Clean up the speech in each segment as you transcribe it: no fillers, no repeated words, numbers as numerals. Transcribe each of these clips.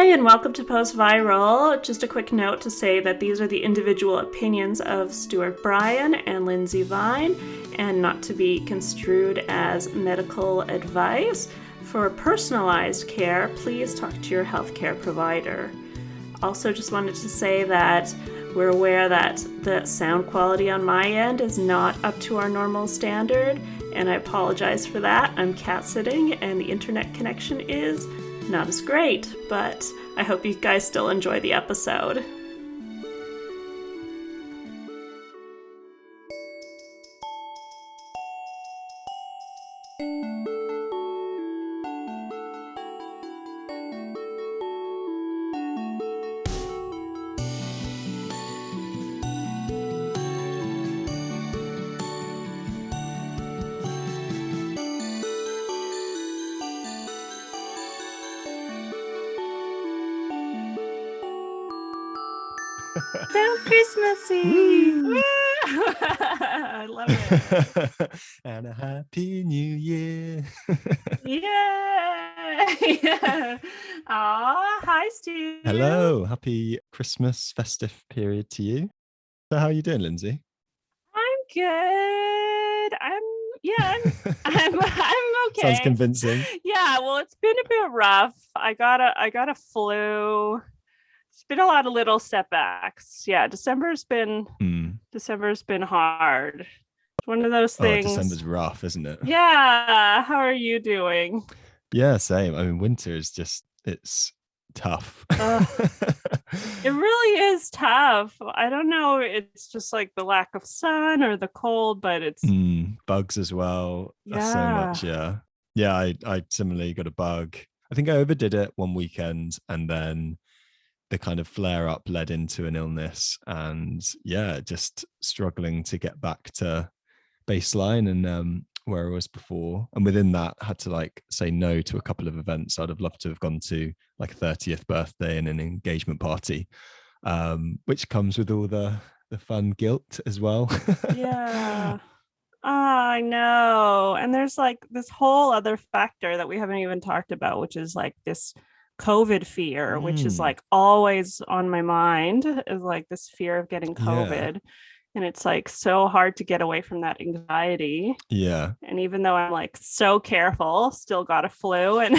Hi, and welcome to Post Viral. Just a quick note to say that these are the individual opinions of Stuart Bryan and Lindsay Vine, and not to be construed as medical advice. For personalized care, please talk to your healthcare provider. Also, just wanted to say that we're aware that the sound quality on my end is not up to our normal standard, and I apologize for that. I'm cat sitting, and the internet connection is not as great, but I hope you guys still enjoy the episode. So Christmassy! Woo! I love it. And a happy new year. Yay! Aw, hi, Stu. Hello, happy Christmas festive period to you. So how are you doing, Lindsay? I'm good. I'm okay. Sounds convincing. Yeah, well, it's been a bit rough. I got a flu. It's been a lot of little setbacks. Yeah, December's been hard. It's one of those things. December's rough, isn't it? Yeah. How are you doing? Yeah, same. I mean, winter is it's tough. It really is tough. I don't know. It's just like the lack of sun or the cold, but it's bugs as well. Yeah. That's so much. Yeah. I similarly got a bug. I think I overdid it one weekend, and then the kind of flare up led into an illness, and just struggling to get back to baseline and where I was before. And within that, had to like say no to a couple of events I'd have loved to have gone to, like a 30th birthday and an engagement party, which comes with all the fun guilt as well. Yeah. I know. And there's like this whole other factor that we haven't even talked about, which is like this COVID fear, which is like always on my mind, is like this fear of getting COVID. And it's like so hard to get away from that anxiety. Yeah. And even though I'm like so careful, still got a flu. And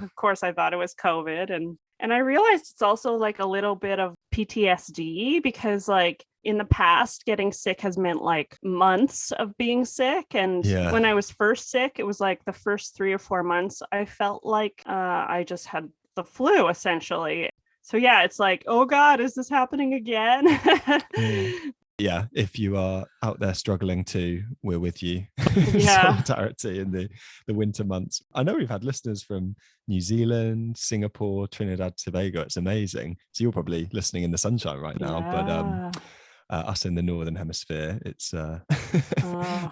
of course I thought it was COVID. And I realized it's also like a little bit of PTSD, because like in the past, getting sick has meant like months of being sick. And when I was first sick, it was like the first 3 or 4 months, I felt like I just had the flu essentially. So yeah, it's like, oh God, is this happening again? Yeah, if you are out there struggling too, we're with you. Yeah. Solidarity in the winter months. I know we've had listeners from New Zealand, Singapore, Trinidad, Tobago. It's amazing. So you're probably listening in the sunshine right now, but us in the Northern Hemisphere, it's the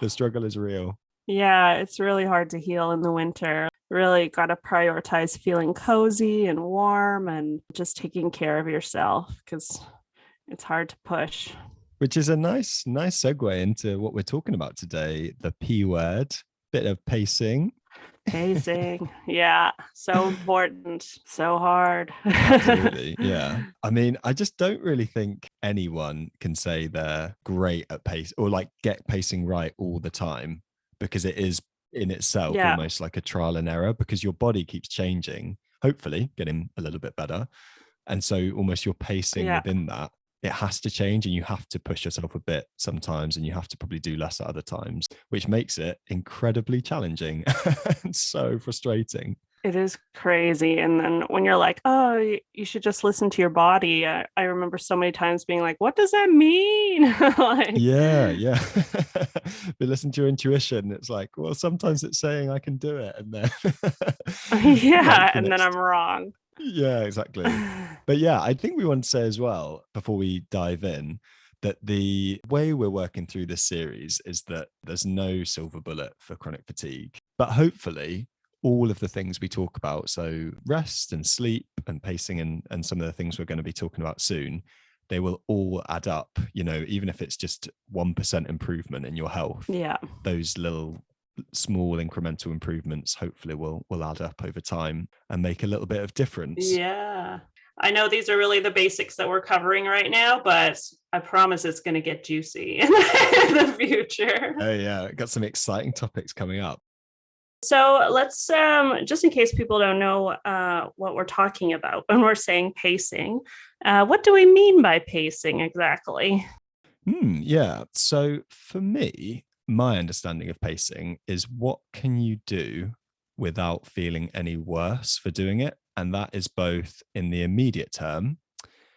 struggle is real. Yeah, it's really hard to heal in the winter. Really got to prioritize feeling cozy and warm and just taking care of yourself, because it's hard to push. Which is a nice segue into what we're talking about today, the P word, bit of pacing. Pacing. Yeah. So important. So hard. Absolutely. Yeah. I mean, I just don't really think anyone can say they're great at pace or like get pacing right all the time, because it is in itself almost like a trial and error, because your body keeps changing, hopefully getting a little bit better. And so almost your pacing within that, it has to change, and you have to push yourself a bit sometimes, and you have to probably do less at other times, which makes it incredibly challenging and so frustrating. It is crazy. And then when you're like, oh, you should just listen to your body. I remember so many times being like, what does that mean? But listen to your intuition. It's like, well, sometimes it's saying I can do it, and then and then I'm wrong. Yeah, exactly. But yeah, I think we want to say as well, before we dive in, that the way we're working through this series is that there's no silver bullet for chronic fatigue, but hopefully all of the things we talk about, so rest and sleep and pacing and some of the things we're going to be talking about soon, they will all add up, even if it's just 1% improvement in your health. Yeah. Those little small incremental improvements hopefully will add up over time and make a little bit of difference. Yeah. I know these are really the basics that we're covering right now, but I promise it's going to get juicy in the future. Oh yeah, got some exciting topics coming up. So let's, just in case people don't know what we're talking about when we're saying pacing, what do we mean by pacing exactly? Yeah. So for me, my understanding of pacing is what can you do without feeling any worse for doing it? And that is both in the immediate term,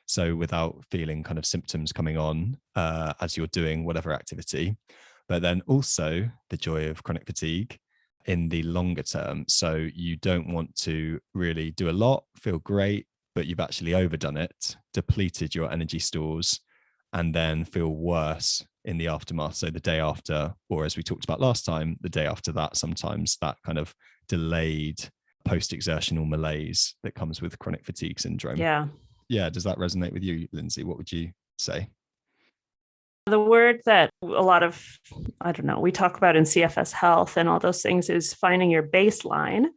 so without feeling kind of symptoms coming on as you're doing whatever activity, but then also the joy of chronic fatigue in the longer term. So you don't want to really do a lot, feel great, but you've actually overdone it, depleted your energy stores, and then feel worse in the aftermath. So the day after, or as we talked about last time, the day after that, sometimes that kind of delayed post-exertional malaise that comes with chronic fatigue syndrome. Yeah. Does that resonate with you, Lindsay? What would you say? The word that a lot of, I don't know, we talk about in CFS health and all those things is finding your baseline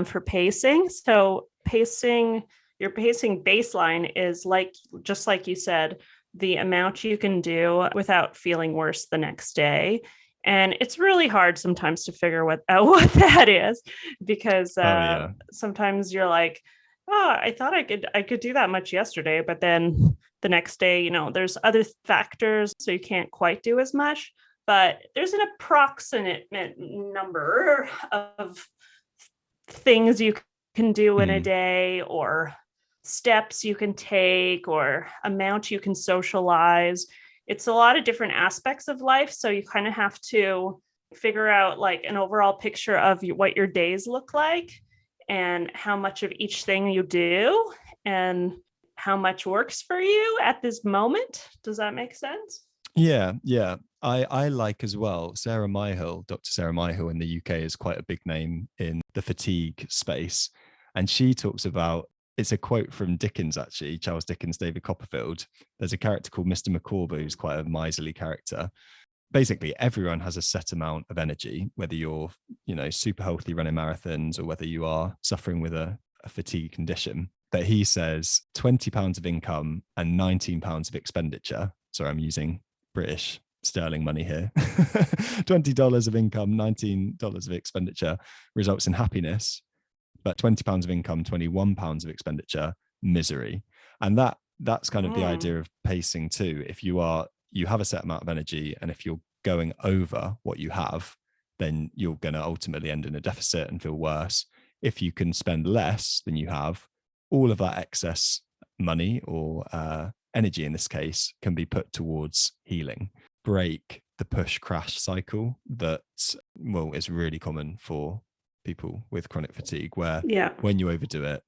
for pacing. So your pacing baseline is just like you said, the amount you can do without feeling worse the next day. And it's really hard sometimes to figure out what that is, because sometimes you're like, oh, I thought I could do that much yesterday, but then the next day, there's other factors, so you can't quite do as much. But there's an approximate number of things you can do in a day, or steps you can take, or amount you can socialize. It's a lot of different aspects of life, so you kind of have to figure out like an overall picture of what your days look like and how much of each thing you do and how much works for you at this moment. Does that make sense? Yeah. I like as well, Sarah Myhill, Dr. Sarah Myhill in the UK is quite a big name in the fatigue space. And she talks about, it's a quote from Dickens, actually, Charles Dickens, David Copperfield. There's a character called Mr. Micawber, who's quite a miserly character. Basically, everyone has a set amount of energy, whether you're, super healthy running marathons or whether you are suffering with a fatigue condition. But he says £20 of income and £19 of expenditure. Sorry, I'm using British sterling money here. $20 of income, $19 of expenditure results in happiness, but £20 of income, £21 of expenditure, misery. And that's kind of the idea of pacing too. If you have a set amount of energy, and if you're going over what you have, then you're going to ultimately end in a deficit and feel worse. If you can spend less than you have, all of that excess money or energy in this case can be put towards healing. Break the push crash cycle that is really common for people with chronic fatigue, where when you overdo it,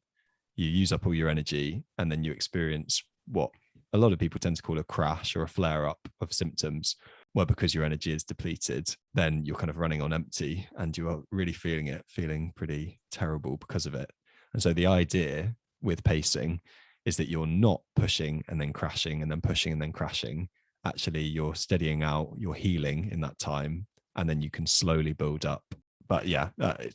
you use up all your energy and then you experience what a lot of people tend to call a crash or a flare up of symptoms, where because your energy is depleted, then you're kind of running on empty and you are really feeling pretty terrible because of it. And so the idea with pacing is that you're not pushing and then crashing and then pushing and then crashing. Actually, you're steadying out, you're healing in that time, and then you can slowly build up. But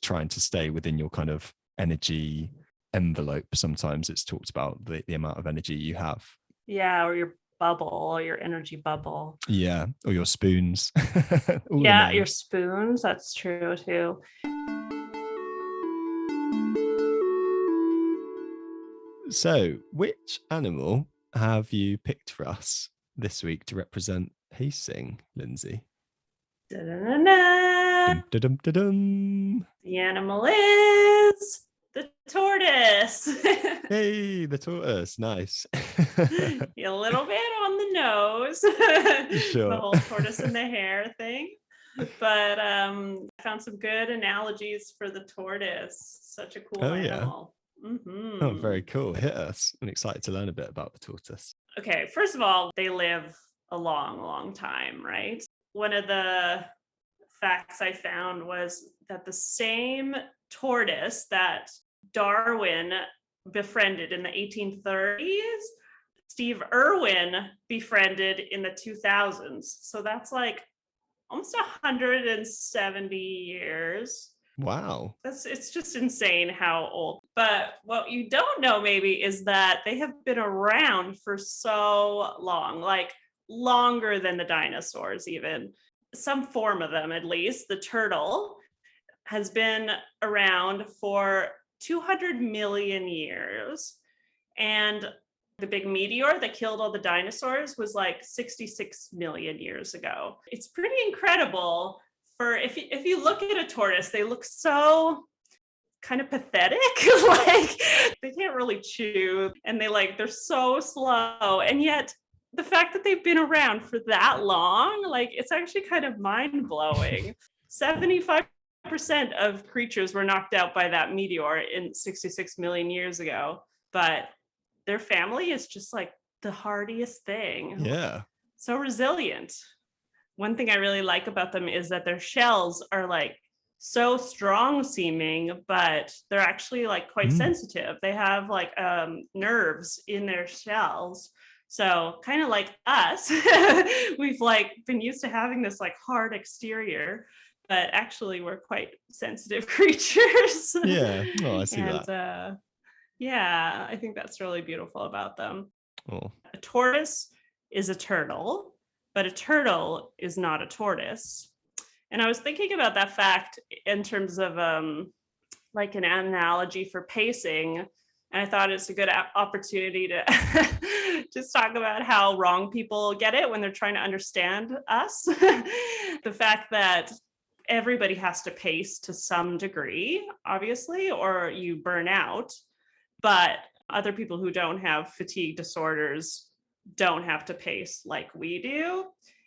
trying to stay within your kind of energy envelope. Sometimes it's talked about the amount of energy you have. Yeah, or your bubble, or your energy bubble. Yeah, or your spoons. Your spoons. That's true too. So, which animal have you picked for us this week to represent pacing, Lindsay? Da-da-da-da. Dum-da-dum-da-dum. The animal is the tortoise. Hey, the tortoise. Nice. A little bit on the nose. Sure. The whole tortoise and the hare thing. But I found some good analogies for the tortoise. Such a cool animal. Oh, very cool. Hit us. I'm excited to learn a bit about the tortoise. Okay, first of all, they live a long, long time, right? One of the facts I found was that the same tortoise that Darwin befriended in the 1830s, Steve Irwin befriended in the 2000s. So that's like almost 170 years. Wow. It's just insane how old. But what you don't know maybe is that they have been around for so long, like longer than the dinosaurs even. Some form of them at least. The turtle has been around for 200 million years. And the big meteor that killed all the dinosaurs was like 66 million years ago. It's pretty incredible. For if you look at a tortoise, they look so kind of pathetic. Like they can't really chew and they're so slow. And yet the fact that they've been around for that long, like it's actually kind of mind-blowing. 75% of creatures were knocked out by that meteor in 66 million years ago, but their family is just like the hardiest thing. Yeah. So resilient. One thing I really like about them is that their shells are like so strong seeming, but they're actually like quite sensitive. They have like nerves in their shells. So kind of like us, we've like been used to having this like hard exterior, but actually we're quite sensitive creatures. Yeah. Oh, I see that. Yeah, I think that's really beautiful about them. Oh. A tortoise is a turtle, but a turtle is not a tortoise. And I was thinking about that fact in terms of like an analogy for pacing. And I thought it's a good opportunity to just talk about how wrong people get it when they're trying to understand us. The fact that everybody has to pace to some degree, obviously, or you burn out. But other people who don't have fatigue disorders don't have to pace like we do.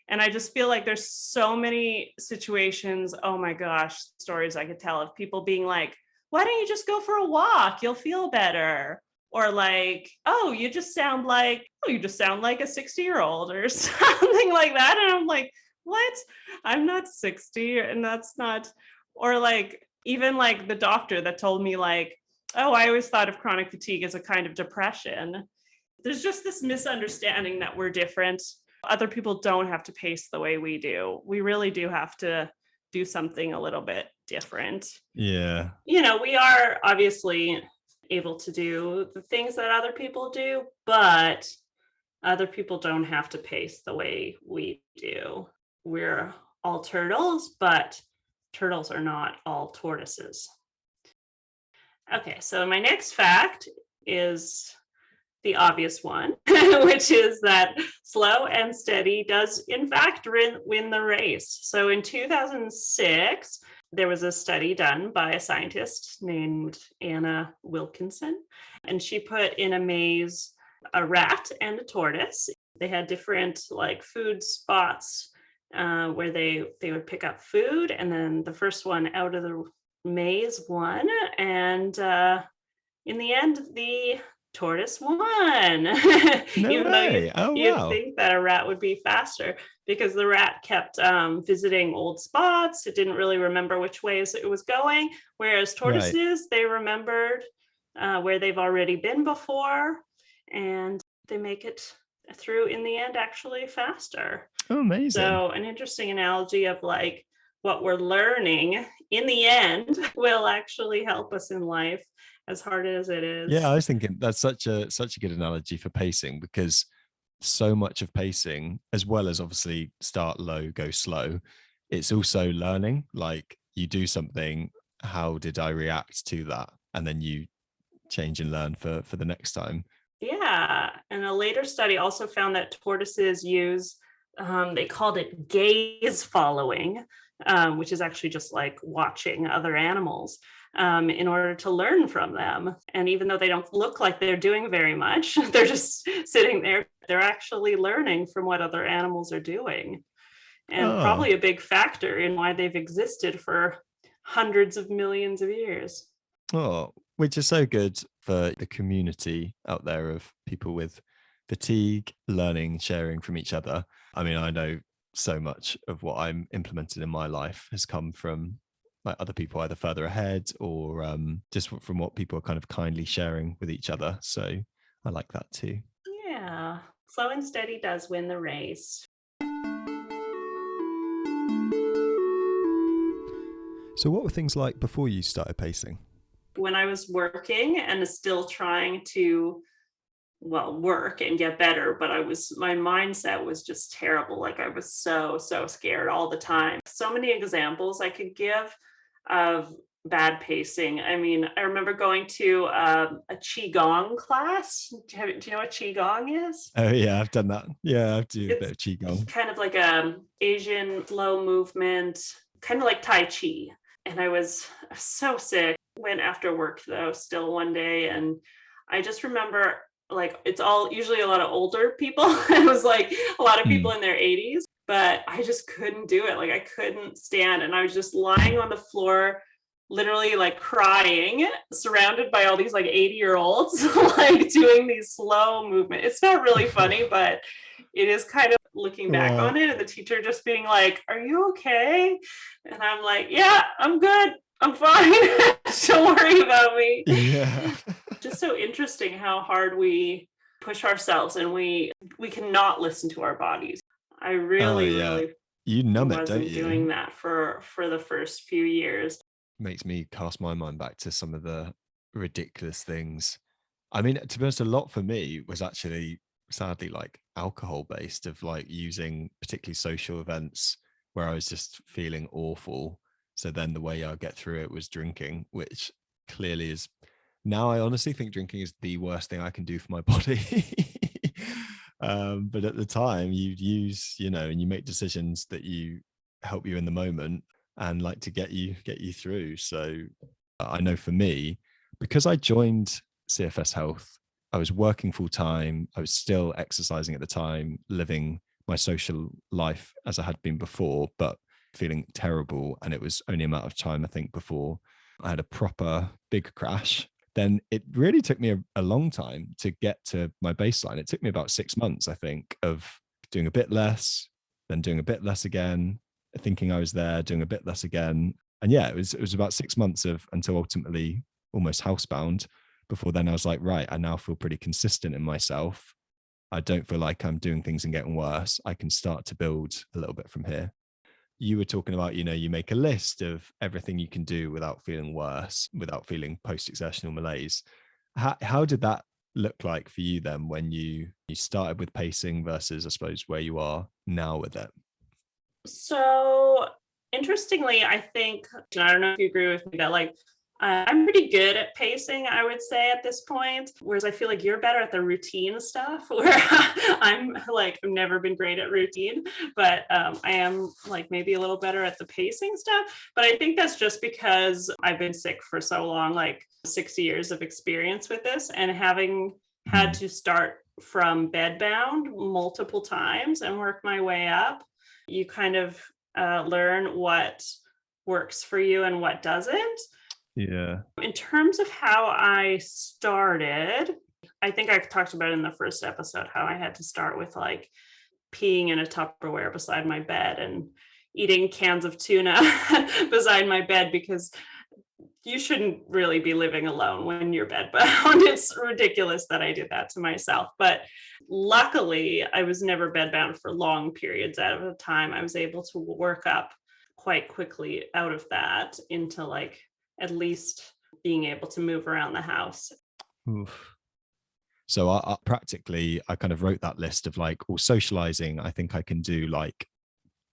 And I just feel like there's so many situations, oh my gosh, stories I could tell of people being like, why don't you just go for a walk? You'll feel better. Or like, oh, you just sound like a 60-year-old or something like that. And I'm like, what? I'm not 60 and that's not, or like, even like the doctor that told me like, oh, I always thought of chronic fatigue as a kind of depression. There's just this misunderstanding that we're different. Other people don't have to pace the way we do. We really do have to do something a little bit different. Yeah. You know, we are obviously able to do the things that other people do, but other people don't have to pace the way we do. We're all turtles, but turtles are not all tortoises. Okay, so my next fact is the obvious one, which is that slow and steady does in fact win the race. So in 2006, there was a study done by a scientist named Anna Wilkinson, and she put in a maze a rat and a tortoise. They had different like food spots where they would pick up food, and then the first one out of the maze won, and in the end the tortoise won. No Even way. though you'd think that a rat would be faster, because the rat kept visiting old spots. It didn't really remember which ways it was going, whereas tortoises, they remembered where they've already been before, and they make it through in the end actually faster. Oh, amazing. So an interesting analogy of like what we're learning in the end will actually help us in life, as hard as it is. Yeah, I was thinking that's such a good analogy for pacing, because so much of pacing, as well as obviously start low, go slow, it's also learning. Like you do something, how did I react to that? And then you change and learn for the next time. Yeah. And a later study also found that tortoises use, they called it gaze following, which is actually just like watching other animals in order to learn from them. And even though they don't look like they're doing very much, they're just sitting there, they're actually learning from what other animals are doing. And probably a big factor in why they've existed for hundreds of millions of years. Oh, which is so good for the community out there of people with fatigue, learning, sharing from each other. I mean, I know so much of what I'm implementing in my life has come from like other people either further ahead or just from what people are kind of kindly sharing with each other. So I like that too. Yeah, slow and steady does win the race. So what were things like before you started pacing? When I was working and still trying to, well, work and get better, but my mindset was just terrible. Like I was so scared all the time. So many examples I could give of bad pacing. I mean, I remember going to a qigong class. Do you know what qigong is? Oh yeah, I've done that. Yeah, I do a bit It's of qigong. kind of like a Asian slow movement, kind of like Tai Chi. And I was so sick. Went after work though, still one day, and I just remember like it's all usually a lot of older people. It was like a lot of people Mm. in their 80s, but I just couldn't do it. Like I couldn't stand, and I was just lying on the floor, literally like crying, surrounded by all these like 80-year-olds, like doing these slow movement. It's not really funny, but it is kind of looking back on Well, it, and the teacher just being like, "Are you okay?" And I'm like, "Yeah, I'm good. I'm fine. Don't worry about me." yeah. Just so interesting how hard we push ourselves, and we cannot listen to our bodies. I Oh really, yeah. really You numb it, don't wasn't doing you? that for the first few years. Makes me cast my mind back to some of the ridiculous things. I mean, to be honest, a lot for me was actually sadly like alcohol based, of like using particularly social events where I was just feeling awful. So then the way I get through it was drinking, which clearly is, now I honestly think drinking is the worst thing I can do for my body. But at the time you use, and you make decisions that you help you in the moment and like to get you through. So I know for me, because I joined CFS Health, I was working full time. I was still exercising at the time, living my social life as I had been before, but feeling terrible. And it was only a matter of time, I think, before I had a proper big crash. Then it really took me a long time to get to my baseline. It took me about 6 months, I think, of doing a bit less, then doing a bit less again, thinking I was there, doing a bit less again. And yeah, it was about 6 months of, until ultimately almost housebound. Before then I was like, right, I now feel pretty consistent in myself. I don't feel like I'm doing things and getting worse. I can start to build a little bit from here. You were talking about, you make a list of everything you can do without feeling worse, without feeling post-exertional malaise. How did that look like for you then, when you started with pacing versus, I suppose, where you are now with it? So interestingly, I think, and I don't know if you agree with me, that like I'm pretty good at pacing, I would say at this point. Whereas I feel like you're better at the routine stuff, where I'm like, I've never been great at routine, but I am like maybe a little better at the pacing stuff. But I think that's just because I've been sick for so long, like 60 years of experience with this, and having had Mm. to start from bedbound multiple times and work my way up, you kind of learn what works for you and what doesn't. Yeah. In terms of how I started, I think I talked about in the first episode how I had to start with like peeing in a Tupperware beside my bed and eating cans of tuna beside my bed, because you shouldn't really be living alone when you're bedbound. It's ridiculous that I did that to myself. But luckily, I was never bedbound for long periods at a time. I was able to work up quite quickly out of that into like at least being able to move around the house. Oof. So I practically, I kind of wrote that list of like, all socializing, I think I can do like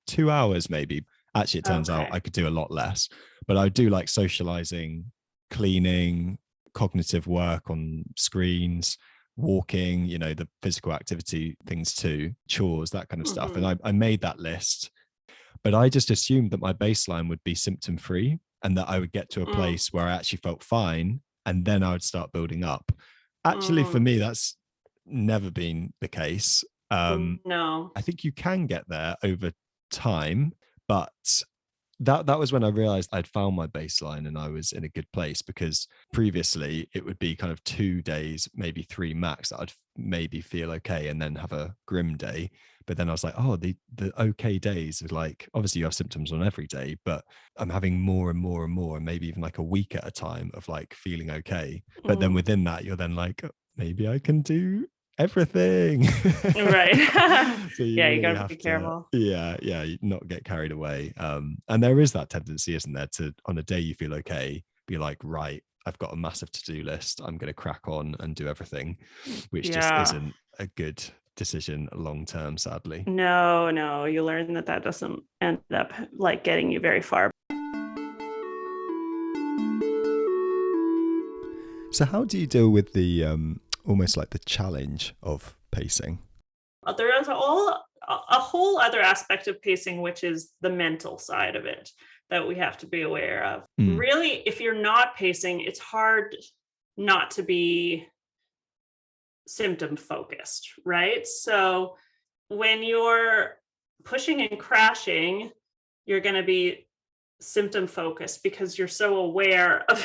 2 hours maybe. Actually, it turns out Okay. I could do a lot less, but I do like socializing, cleaning, cognitive work on screens, walking, the physical activity things too, chores, that kind of stuff. And Mm-hmm. I made that list, but I just assumed that my baseline would be symptom free and that I would get to a Mm, place where I actually felt fine. And then I would start building up. Actually, for mm, me, that's never been the case. no. I think you can get there over time, but that was when I realized I'd found my baseline and I was in a good place, because previously it would be kind of 2 days, maybe three max, that I'd maybe feel okay and then have a grim day. But then I was like, oh, the okay days are like, obviously you have symptoms on every day, but I'm having more and more and more, and maybe even like a week at a time of like feeling okay. But then Mm, within that, you're then like, maybe I can do everything. Right. So you Yeah, you really gotta be have to, careful. not get carried away. And there is that tendency, isn't there, to on a day you feel okay, be like, right, I've got a massive to-do list. I'm going to crack on and do everything, which just Yeah. isn't a good decision long term, sadly. No, you learn that doesn't end up like getting you very far. So how do you deal with the almost like the challenge of pacing? There is a whole other aspect of pacing, which is the mental side of it that we have to be aware of. Really, if you're not pacing, it's hard not to be symptom focused, right? So when you're pushing and crashing, you're going to be symptom focused because you're so aware of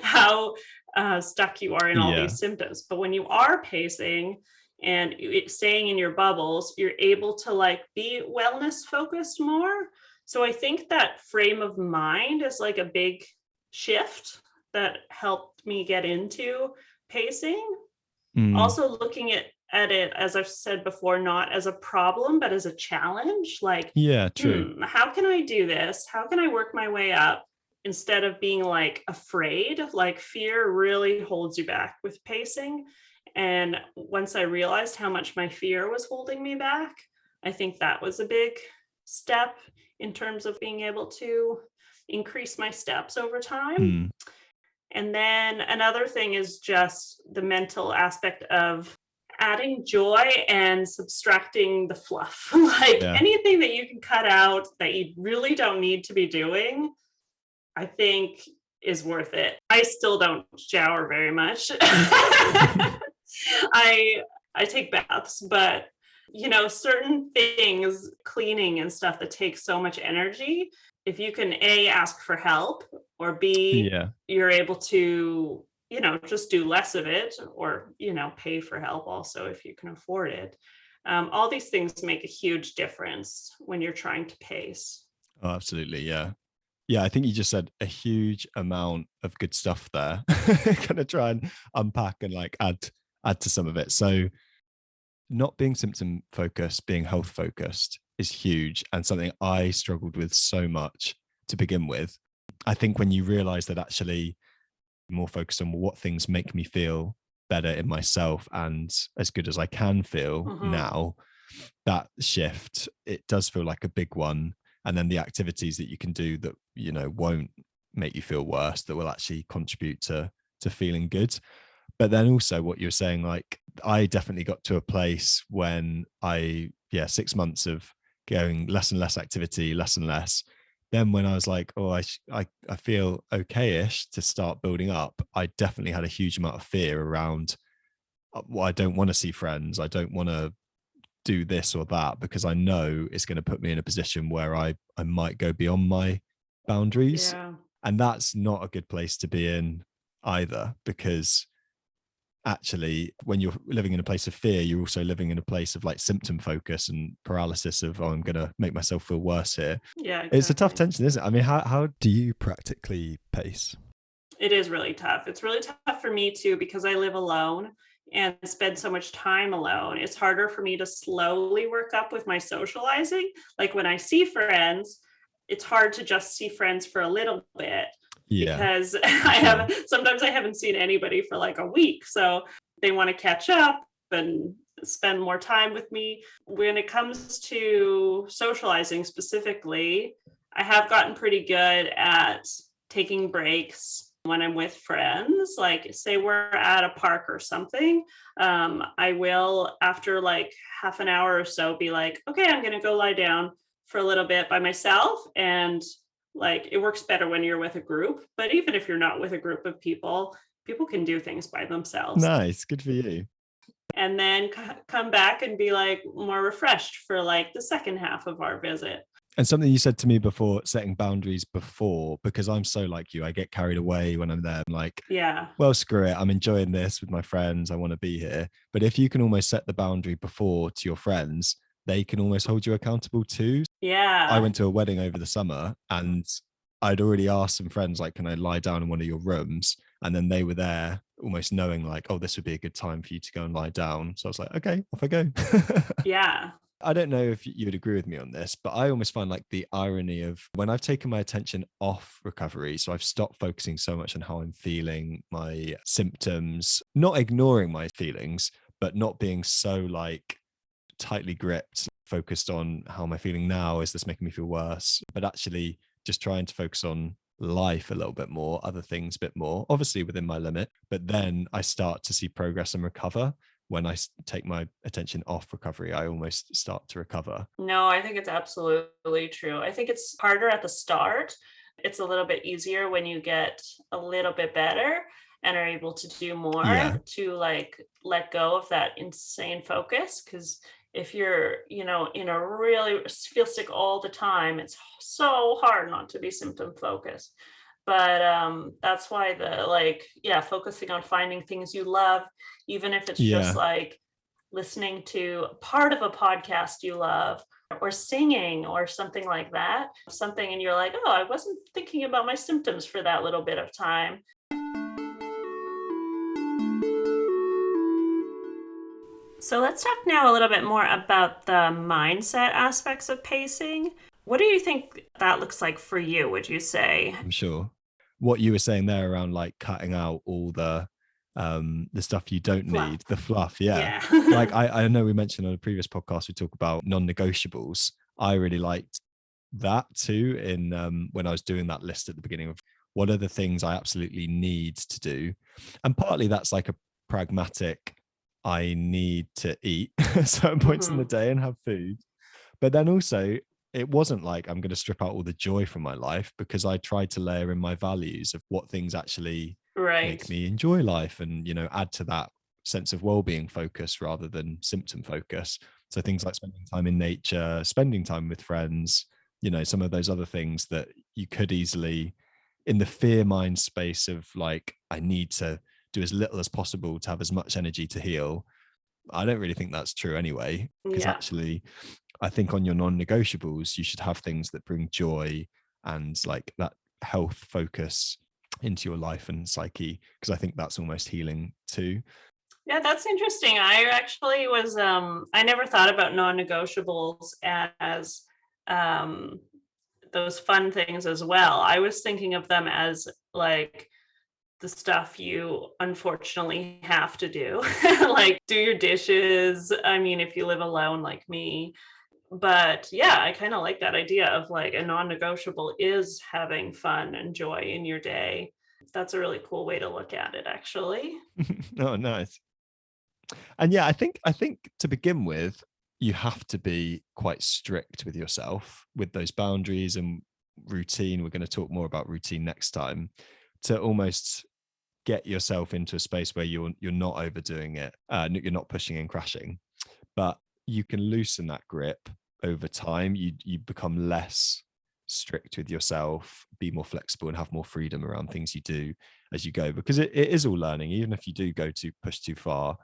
how stuck you are in all these symptoms. But when you are pacing and staying in your bubbles, you're able to like be wellness focused more. So I think that frame of mind is like a big shift that helped me get into pacing. Also looking at it, as I've said before, not as a problem, but as a challenge. Like, True. How can I do this? How can I work my way up instead of being like afraid? Like fear really holds you back with pacing. And once I realized how much my fear was holding me back, I think that was a big step in terms of being able to increase my steps over time. And then another thing is just the mental aspect of adding joy and subtracting the fluff. Like anything that you can cut out that you really don't need to be doing, I think is worth it. I still don't shower very much. I take baths, but certain things, cleaning and stuff that takes so much energy, if you can A, ask for help, or B, you're able to, just do less of it, or, pay for help also if you can afford it. All these things make a huge difference when you're trying to pace. Oh, absolutely. Yeah. Yeah, I think you just said a huge amount of good stuff there. Gonna try and unpack and like add to some of it. So not being symptom focused, being health focused is huge and something I struggled with so much to begin with. I think when you realize that actually more focused on what things make me feel better in myself and as good as I can feel now, that shift, it does feel like a big one. And then the activities that you can do that, won't make you feel worse, that will actually contribute to feeling good. But then also what you're saying, like I definitely got to a place when 6 months of going less and less activity, less and less. Then when I was like, oh, I feel okay-ish to start building up, I definitely had a huge amount of fear around, well, I don't want to see friends. I don't want to do this or that because I know it's going to put me in a position where I might go beyond my boundaries. And that's not a good place to be in either, because actually when you're living in a place of fear, you're also living in a place of like symptom focus and paralysis of, oh, I'm going to make myself feel worse here. Exactly. It's a tough tension, isn't it? I mean, how do you practically pace? It is really tough. It's really tough for me too, because I live alone and spend so much time alone. It's harder for me to slowly work up with my socializing. Like when I see friends, it's hard to just see friends for a little bit. Because sometimes I haven't seen anybody for like a week. So they want to catch up and spend more time with me. When it comes to socializing specifically, I have gotten pretty good at taking breaks when I'm with friends. Like say we're at a park or something, I will, after like half an hour or so, be like, okay, I'm going to go lie down for a little bit by myself. And like it works better when you're with a group, but even if you're not with a group of people can do things by themselves. Nice, good for you. And then come back and be like more refreshed for like the second half of our visit. And something you said to me before, setting boundaries before, because I'm so like you, I get carried away when I'm there. I'm like, well, screw it. I'm enjoying this with my friends. I want to be here. But if you can almost set the boundary before to your friends, they can almost hold you accountable too. I went to a wedding over the summer and I'd already asked some friends, like, can I lie down in one of your rooms? And then they were there almost knowing like, oh, this would be a good time for you to go and lie down. So I was like, okay, off I go. Yeah. I don't know if you would agree with me on this, but I almost find like the irony of when I've taken my attention off recovery, so I've stopped focusing so much on how I'm feeling, my symptoms, not ignoring my feelings, but not being so like tightly gripped, focused on how am I feeling now? Is this making me feel worse? But actually just trying to focus on life a little bit more, other things a bit more, obviously within my limit. But then I start to see progress and recover. When I take my attention off recovery, I almost start to recover. No, I think it's absolutely true. I think it's harder at the start. It's a little bit easier when you get a little bit better and are able to do Yeah. more to like let go of that insane focus. Because if you're, in a really feel sick all the time, it's so hard not to be symptom focused. But that's why focusing on finding things you love, even if it's just Yeah. like listening to part of a podcast you love or singing or something like that, something, and you're like, oh, I wasn't thinking about my symptoms for that little bit of time. So let's talk now a little bit more about the mindset aspects of pacing. What do you think that looks like for you, would you say? I'm sure. What you were saying there around like cutting out all the stuff you don't Fluff. need, the fluff, yeah. Yeah. Like I know we mentioned on a previous podcast we talk about non-negotiables. I really liked that too in when I was doing that list at the beginning of what are the things I absolutely need to do. And partly that's like a pragmatic, I need to eat at certain points in the day and have food. But then also, it wasn't like I'm going to strip out all the joy from my life, because I tried to layer in my values of what things actually Right. make me enjoy life and, add to that sense of well-being focus rather than symptom focus. So things like spending time in nature, spending time with friends, some of those other things that you could easily, in the fear mind space of like, I need to do as little as possible to have as much energy to heal. I don't really think that's true anyway, because Yeah. actually I think on your non-negotiables, you should have things that bring joy and like that health focus into your life and psyche, because I think that's almost healing too. Yeah, that's interesting. I actually was I never thought about non-negotiables as um those fun things as well. I was thinking of them as like the stuff you unfortunately have to do, like do your dishes. I mean, if you live alone like me. But yeah, I kind of like that idea of like a non-negotiable is having fun and joy in your day. That's a really cool way to look at it, actually. Oh, nice. And yeah, I think to begin with, you have to be quite strict with yourself with those boundaries and routine. We're going to talk more about routine next time, to almost get yourself into a space where you're not overdoing it, you're not pushing and crashing, but you can loosen that grip over time. You become less strict with yourself, be more flexible, and have more freedom around things you do as you go, because it is all learning. Even if you do go to push too far,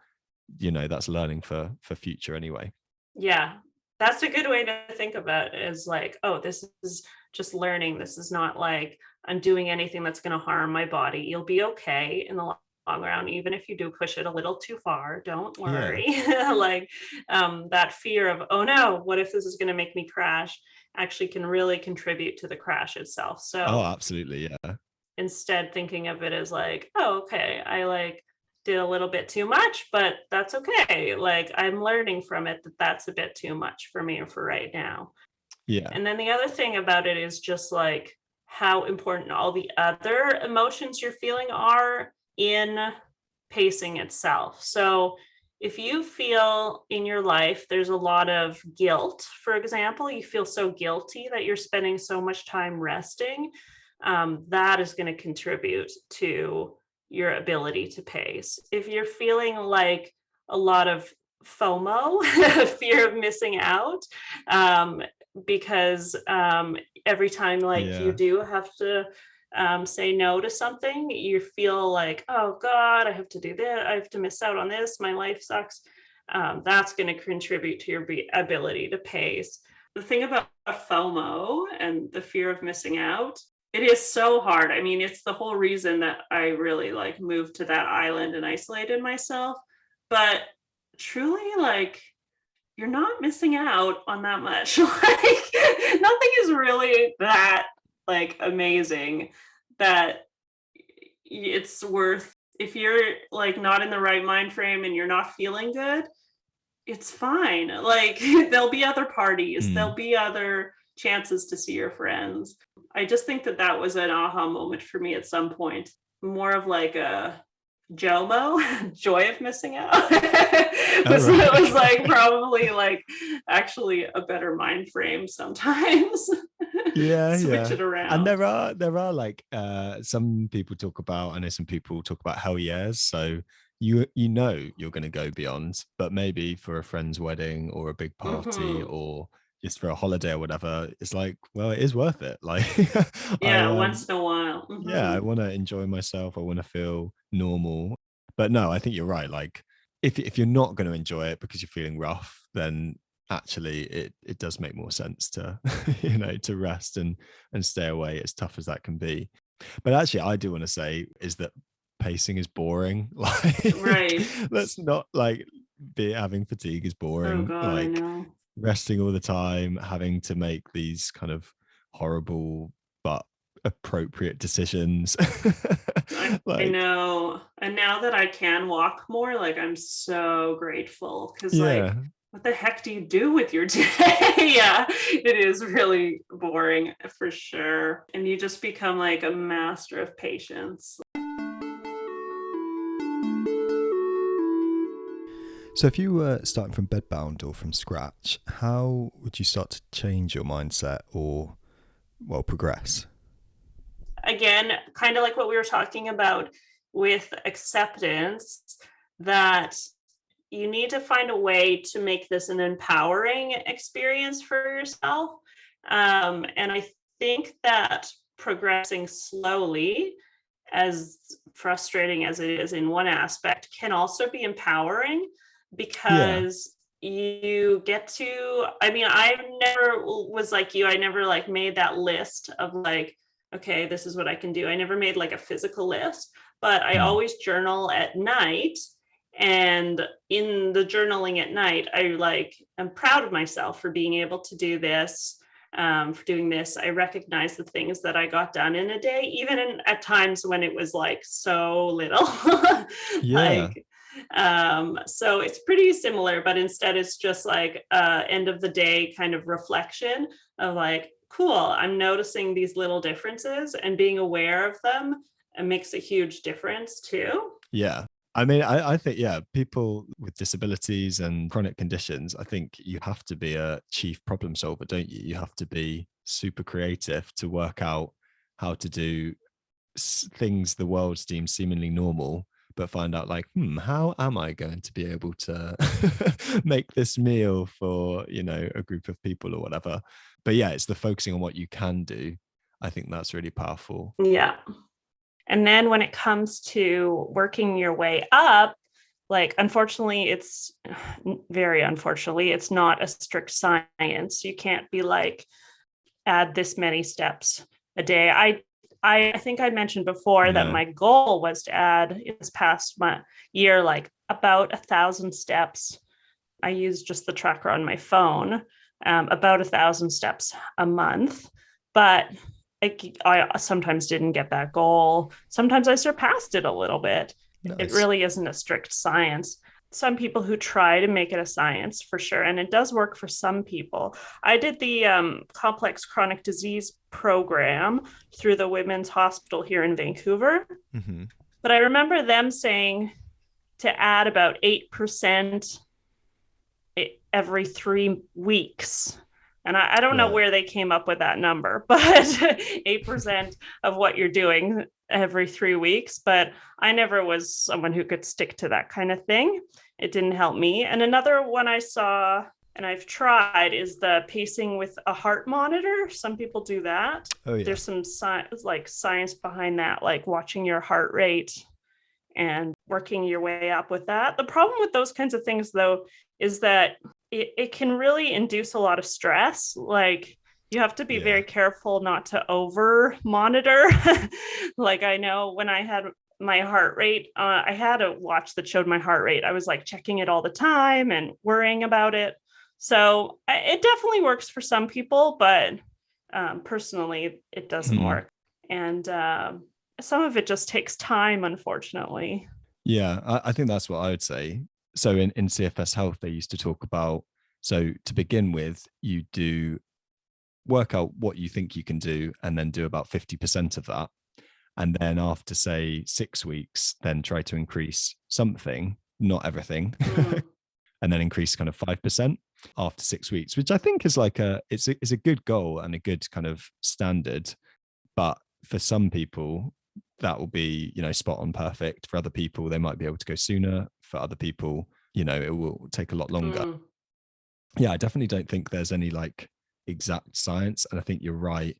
that's learning for future anyway. Yeah, that's a good way to think about it, is like, oh, this is just learning. This is not like I'm doing anything that's going to harm my body. You'll be okay in the long run, even if you do push it a little too far. Don't Yeah. worry. Like that fear of, oh no, what if this is going to make me crash, actually can really contribute to the crash itself. Oh, So absolutely. Yeah. instead thinking of it as like, oh, okay, I like did a little bit too much, but that's okay. Like I'm learning from it that that's a bit too much for me for right now. Yeah. And then the other thing about it is just like how important all the other emotions you're feeling are in pacing itself. So if you feel in your life there's a lot of guilt, for example, you feel so guilty that you're spending so much time resting, that is going to contribute to your ability to pace. If you're feeling like a lot of FOMO, fear of missing out, um, because every time like you Yeah. do have to say no to something, you feel like, oh God, I have to do this. I have to miss out on this. My life sucks. That's going to contribute to your ability to pace. The thing about FOMO and the fear of missing out It is so hard. I mean, it's the whole reason that I really like moved to that island and isolated myself. But truly, like, you're not missing out on that much. Like, nothing is really that like amazing that it's worth, if you're like not in the right mind frame and you're not feeling good, it's fine. Like, there'll be other parties, there'll Mm. be other chances to see your friends. I just think that that was an aha moment for me at some point. More of like a JOMO, joy of missing out. Oh, right. It was like probably like actually a better mind frame sometimes. Yeah, Switch yeah. it And around. there are like some people talk about, I know some people talk about hell yeahs. So you know you're gonna go beyond, but maybe for a friend's wedding or a big party Hmm. or just for a holiday or whatever, it's like, well, it is worth it. Like I Yeah, once in a while. yeah, Hmm. I want to enjoy myself. I want to feel normal. But no, I think you're right. Like if you're not going to enjoy it because you're feeling rough, then actually it does make more sense to to rest and stay away, as tough as that can be. But actually I do want to say is that pacing is boring. Like Right. let's not like be having fatigue is Oh boring. God, I Like know. resting all the time, having to make these kind of horrible but appropriate decisions. I Like, know. And now that I can walk more, like I'm so grateful because like yeah. what the heck do you do with your day? Yeah, it is really boring for sure. And you just become like a master of patience. So, if you were starting from bedbound or from scratch, how would you start to change your mindset or, well, progress? Again, kind of like what we were talking about with acceptance, that you need to find a way to make this an empowering experience for yourself. And I think that progressing slowly, as frustrating as it is in one aspect, can also be empowering Yeah. because you get to, I mean, I never was like you, I never like made that list of like, okay, this is what I can do. I never made like a physical list, but I Mm. always journal at night. And in the journaling at night, I like am proud of myself for being able to do this, for doing this. I recognize the things that I got done in a day, even at times when it was like so little. Yeah. Like, so it's pretty similar, but instead it's just like end of the day kind of reflection of like, cool, I'm noticing these little differences and being aware of them, it makes a huge difference too. Yeah. I mean, I think, yeah, people with disabilities and chronic conditions, I think you have to be a chief problem solver, don't you? You have to be super creative to work out how to do things the world deems seemingly normal, but find out like, how am I going to be able to make this meal for, a group of people or whatever? But yeah, it's the focusing on what you can do. I think that's really powerful. Yeah. And then when it comes to working your way up, like unfortunately, it's very unfortunately, it's not a strict science. You can't be like, add this many steps a day. I think I mentioned before that Yeah. my goal was to add in this past year like about 1,000 steps. I use just the tracker on my phone, about 1,000 steps a month, but I sometimes didn't get that goal. Sometimes I surpassed it a little bit. It Nice. really isn't a strict science. Some people who try to make it a science for sure, and it does work for some people. I did the complex chronic disease program through the Women's Hospital here in Vancouver, Hmm. but I remember them saying to add about 8% every 3 weeks. And I don't know Right. where they came up with that number, but 8% of what you're doing every 3 weeks. But I never was someone who could stick to that kind of thing. It didn't help me. And another one I saw and I've tried is the pacing with a heart monitor. Some people do that. Oh, yeah. There's some science behind that, like watching your heart rate and working your way up with that. The problem with those kinds of things, though, is that it can really induce a lot of stress. Like You have to be very careful not to over monitor. Like I know when I had my heart rate, I had a watch that showed my heart rate. I was like checking it all the time and worrying about it. So it definitely works for some people, but personally, it doesn't work. And some of it just takes time, unfortunately. Yeah, I think that's what I would say. So in CFS Health, they used to talk about, so to begin with, you do work out what you think you can do and then do about 50% of that. And then after, say, 6 weeks, then try to increase something, not everything, and then increase kind of 5% after 6 weeks, which I think is like it's a good goal and a good kind of standard. But for some people, that will be, spot on perfect. For other people, they might be able to go sooner. For other people, it will take a lot longer. Yeah, I definitely don't think there's any like exact science. And I think you're right.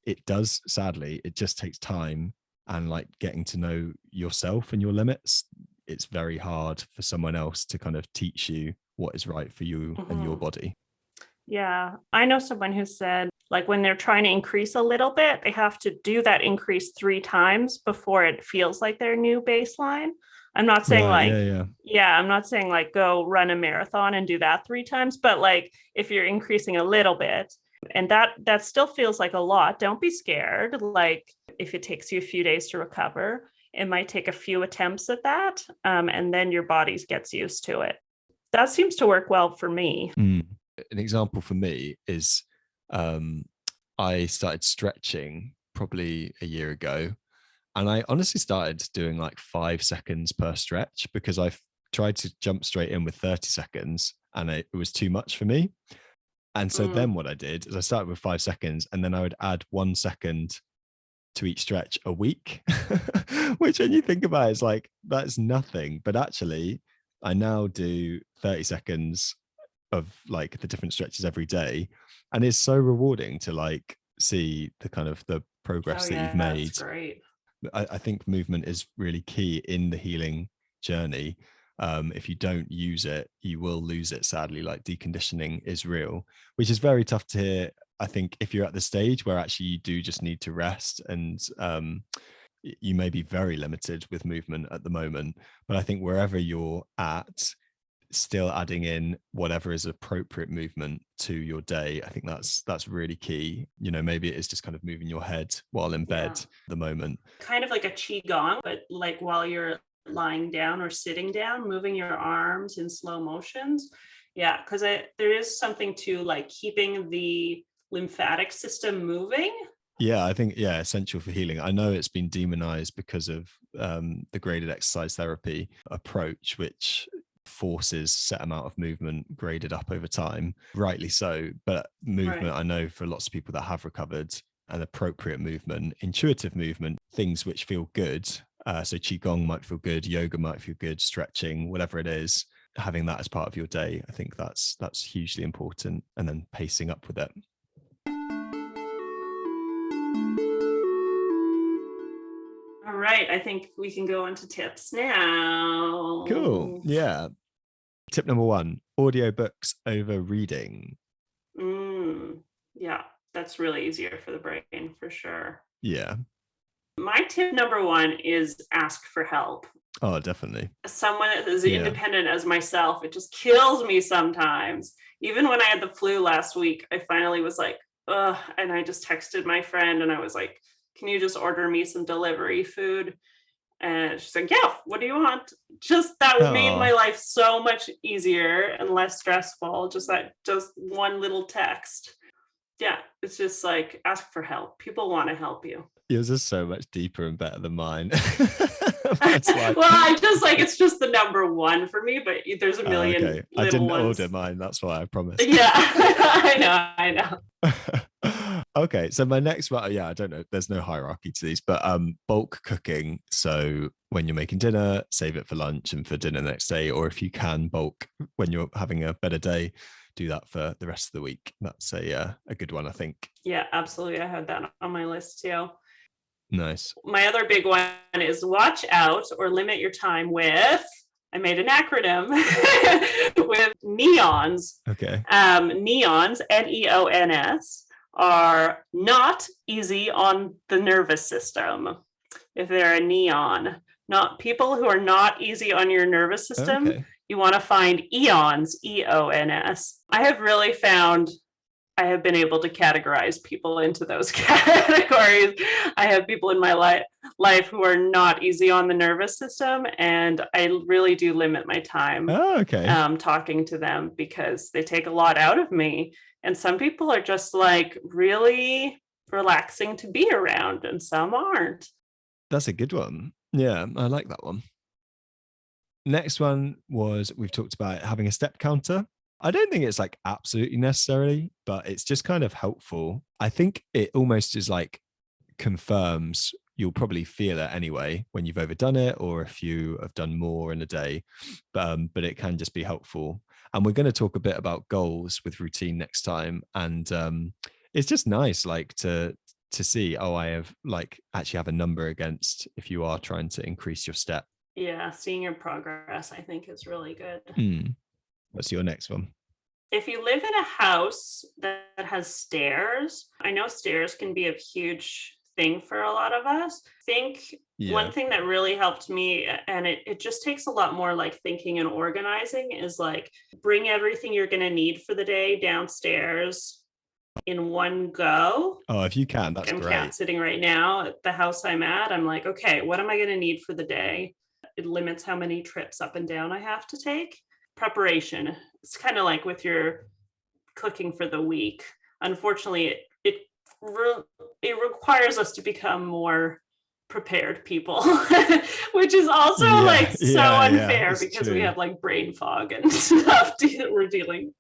It does, sadly, it just takes time and like getting to know yourself and your limits. It's very hard for someone else to kind of teach you what is right for you and your body. Yeah, I know someone who said like when they're trying to increase a little bit, they have to do that increase 3 times before it feels like their new baseline. I'm not saying I'm not saying like go run a marathon and do that 3 times, but like if you're increasing a little bit and that still feels like a lot, don't be scared. Like if it takes you a few days to recover, it might take a few attempts at that, and then your body gets used to it. That seems to work well for me. An example for me is I started stretching probably a year ago. And I honestly started doing like 5 seconds per stretch because I tried to jump straight in with 30 seconds and it was too much for me. And so then what I did is I started with 5 seconds and then I would add 1 second to each stretch a week, which when you think about it, it's like, that's nothing. But actually, I now do 30 seconds of like the different stretches every day. And it's so rewarding to like see the kind of the progress that you've made. That's great. I think movement is really key in the healing journey. If you don't use it, you will lose it, sadly. Like deconditioning is real, which is very tough to hear. I think if you're at the stage where actually you do just need to rest and you may be very limited with movement at the moment, but I think wherever you're at, still adding in whatever is appropriate movement to your day, I think that's really key. Maybe it is just kind of moving your head while in bed at the moment, kind of like a qigong, but like while you're lying down or sitting down, moving your arms in slow motions. Yeah, because there is something to like keeping the lymphatic system moving. Yeah, I think, essential for healing. I know it's been demonized because of the graded exercise therapy approach, which forces set amount of movement graded up over time, rightly so. But movement, I know for lots of people that have recovered, an appropriate movement, intuitive movement, things which feel good. So qigong might feel good, yoga might feel good, stretching, whatever it is, having that as part of your day, I think that's hugely important. And then pacing up with it. All right, I think we can go into tips now. Cool. Yeah. Tip number 1, audiobooks over reading. Yeah, that's really easier for the brain for sure. Yeah. My tip number 1 is ask for help. Oh, definitely. Someone as independent as myself, it just kills me sometimes. Even when I had the flu last week, I finally was like, ugh, and I just texted my friend and I was like, can you just order me some delivery food? And she's like, yeah, what do you want? Just that made my life so much easier and less stressful. Just one little text. Yeah, it's just like ask for help. People want to help you. Yours is so much deeper and better than mine. Well, I just like it's just the number 1 for me, but there's a million little I didn't ones. order mine, that's why I promised. Yeah, I know. Okay, so my next one, I don't know, there's no hierarchy to these, but bulk cooking. So when you're making dinner, save it for lunch and for dinner the next day, or if you can bulk when you're having a better day, do that for the rest of the week. That's a good one, I think. Yeah, absolutely. I had that on my list too. Nice. My other big one is watch out or limit your time with, I made an acronym with neons. Okay. Neons, NEONS, are not easy on the nervous system. If they're a neon, not people who are not easy on your nervous system, Okay. you want to find eons, EONS. I have really found I have been able to categorize people into those categories. I have people in my life who are not easy on the nervous system, and I really do limit my time talking to them because they take a lot out of me. And some people are just like really relaxing to be around, and some aren't. That's a good one. Yeah, I like that one. Next one was, we've talked about having a step counter. I don't think it's like absolutely necessary, but it's just kind of helpful. I think it almost is like confirms you'll probably feel it anyway when you've overdone it, or if you have done more in a day. But it can just be helpful. And we're going to talk a bit about goals with routine next time. And it's just nice, like to see, oh, I have like actually have a number against if you are trying to increase your step. Yeah, seeing your progress, I think, is really good. What's your next one? If you live in a house that has stairs, I know stairs can be a huge thing for a lot of us. I think one thing that really helped me, and it just takes a lot more like thinking and organizing, is like bring everything you're going to need for the day downstairs in one go. Oh, if you can, that's great. I'm cat sitting right now at the house I'm at. I'm like, okay, what am I going to need for the day? It limits how many trips up and down I have to take. Preparation. It's kind of like with your cooking for the week. Unfortunately, it requires us to become more prepared people, which is also unfair because we have like brain fog and stuff we're dealing.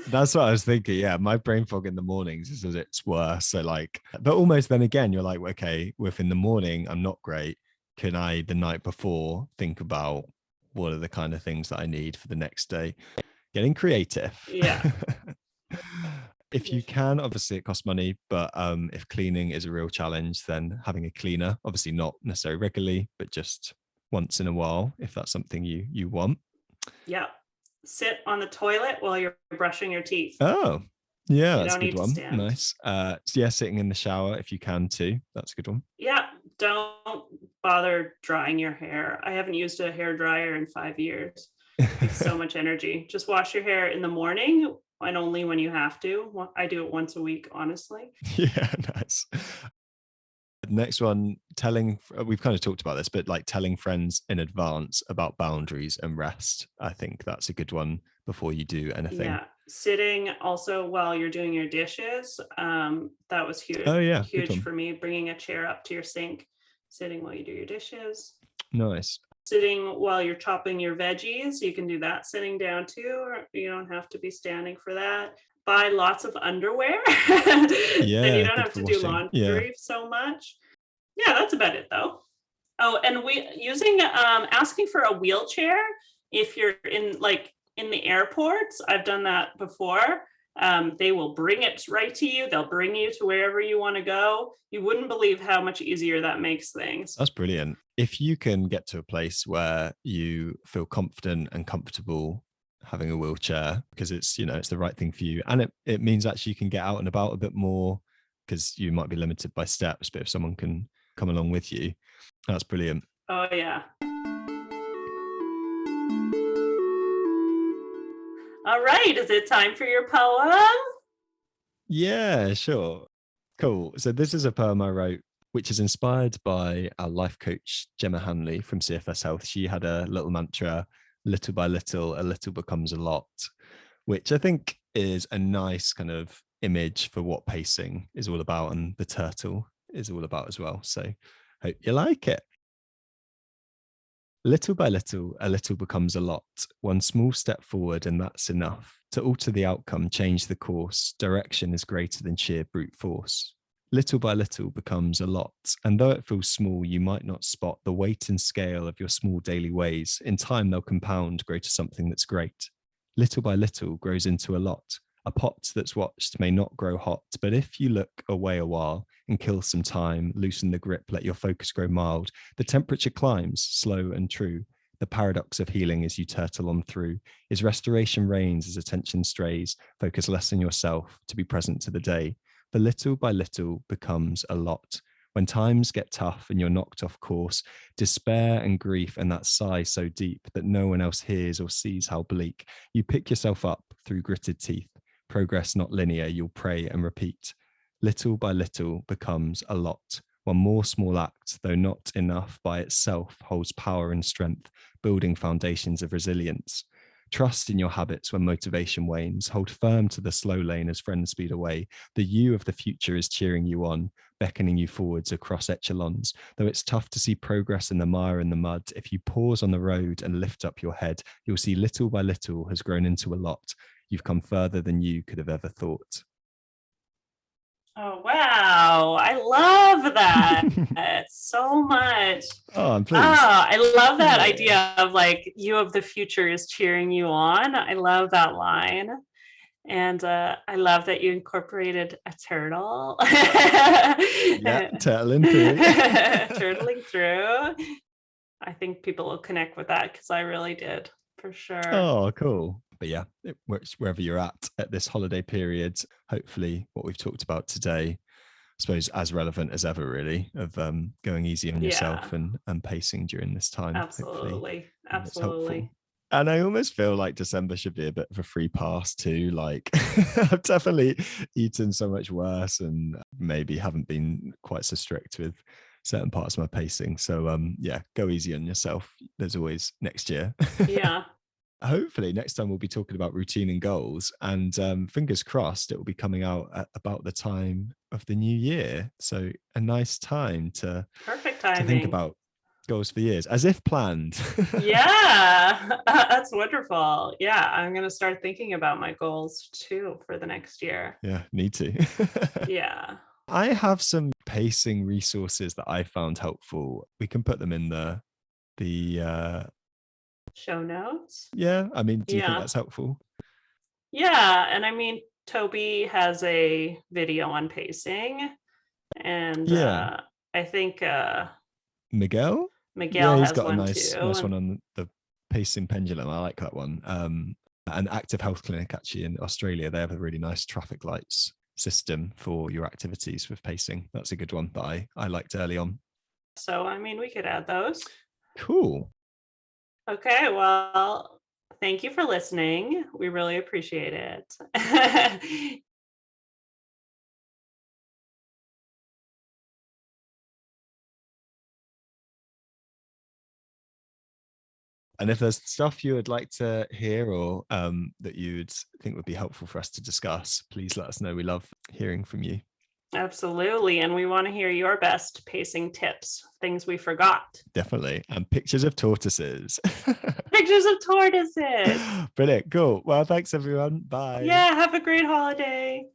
That's what I was thinking. Yeah, my brain fog in the mornings is at its worst. So like, but almost then again, you're like, okay, if in the morning I'm not great, can I the night before think about what are the kind of things that I need for the next day? Getting creative. Yeah. If you can, obviously it costs money, but if cleaning is a real challenge, then having a cleaner, obviously not necessarily regularly, but just once in a while, if that's something you want. Yeah. Sit on the toilet while you're brushing your teeth. Oh, yeah, that's a good one. Nice. Yeah, sitting in the shower if you can too. That's a good one. Yeah, don't bother drying your hair. I haven't used a hair dryer in 5 years. It's so much energy. Just wash your hair in the morning and only when you have to. I do it once a week, honestly. Yeah, nice. Next one, we've kind of talked about this, but like telling friends in advance about boundaries and rest. I think that's a good one before you do anything. Yeah. Sitting also while you're doing your dishes. That was huge. Oh, yeah. Huge for me. Bringing a chair up to your sink, sitting while you do your dishes. Nice. Sitting while you're chopping your veggies. You can do that sitting down too. Or you don't have to be standing for that. Buy lots of underwear. Yeah. Then you don't have to do laundry so much. Yeah, that's about it though. Oh, and asking for a wheelchair if you're in the airports. I've done that before. They will bring it right to you. They'll bring you to wherever you want to go. You wouldn't believe how much easier that makes things. That's brilliant. If you can get to a place where you feel confident and comfortable having a wheelchair because it's the right thing for you, and it means actually you can get out and about a bit more because you might be limited by steps, but if someone can come along with you, that's brilliant. Oh yeah. All right, is it time for your poem? Yeah, sure. Cool. So this is a poem I wrote, which is inspired by our life coach, Gemma Hanley from CFS Health. She had a little mantra, little by little, a little becomes a lot, which I think is a nice kind of image for what pacing is all about, and the turtle is all about as well. So hope you like it. Little by little, a little becomes a lot. One small step forward, and that's enough. To alter the outcome, change the course. Direction is greater than sheer brute force. Little by little becomes a lot. And though it feels small, you might not spot the weight and scale of your small daily ways. In time, they'll compound, grow to something that's great. Little by little grows into a lot. A pot that's watched may not grow hot, but if you look away a while and kill some time, loosen the grip, let your focus grow mild, the temperature climbs, slow and true. The paradox of healing as you turtle on through is restoration reigns as attention strays, focus less on yourself to be present to the day. The little by little becomes a lot. When times get tough and you're knocked off course, despair and grief and that sigh so deep that no one else hears or sees how bleak, you pick yourself up through gritted teeth. Progress not linear, you'll pray and repeat. Little by little becomes a lot. One more small act, though not enough by itself, holds power and strength, building foundations of resilience. Trust in your habits when motivation wanes. Hold firm to the slow lane as friends speed away. The you of the future is cheering you on, beckoning you forwards across echelons. Though it's tough to see progress in the mire and the mud, if you pause on the road and lift up your head, you'll see little by little has grown into a lot. You've come further than you could have ever thought. Oh, wow. I love that so much. Oh, I'm pleased. I love that idea of like, you of the future is cheering you on. I love that line. And I love that you incorporated a turtle. Yeah, turtling through. Turtling through. I think people will connect with that because I really did, for sure. Oh, cool. But yeah, it works wherever you're at this holiday period. Hopefully what we've talked about today, I suppose as relevant as ever, really, of going easy on yourself and pacing during this time. Absolutely. Absolutely. And I almost feel like December should be a bit of a free pass too. Like I've definitely eaten so much worse and maybe haven't been quite so strict with certain parts of my pacing. So yeah, go easy on yourself. There's always next year. Yeah. Hopefully next time we'll be talking about routine and goals, and fingers crossed it will be coming out at about the time of the new year. So a nice time to think about goals for years as if planned. Yeah, that's wonderful. Yeah, I'm going to start thinking about my goals too for the next year. Yeah, need to. Yeah. I have some pacing resources that I found helpful. We can put them in the show notes. Yeah, I mean, do you think that's helpful? Yeah, and I mean, Toby has a video on pacing, and I think Miguel he's got one a nice too. one on the pacing pendulum. I like that one. An active health clinic actually in Australia, they have a really nice traffic lights system for your activities with pacing. That's a good one that I liked early on. So I mean, we could add those. Cool. Okay, well, thank you for listening. We really appreciate it. And if there's stuff you would like to hear or that you would think would be helpful for us to discuss, please let us know. We love hearing from you. Absolutely. And we want to hear your best pacing tips, things we forgot. Definitely. And pictures of tortoises. Pictures of tortoises. Brilliant. Cool. Well, thanks everyone. Bye. Yeah. Have a great holiday.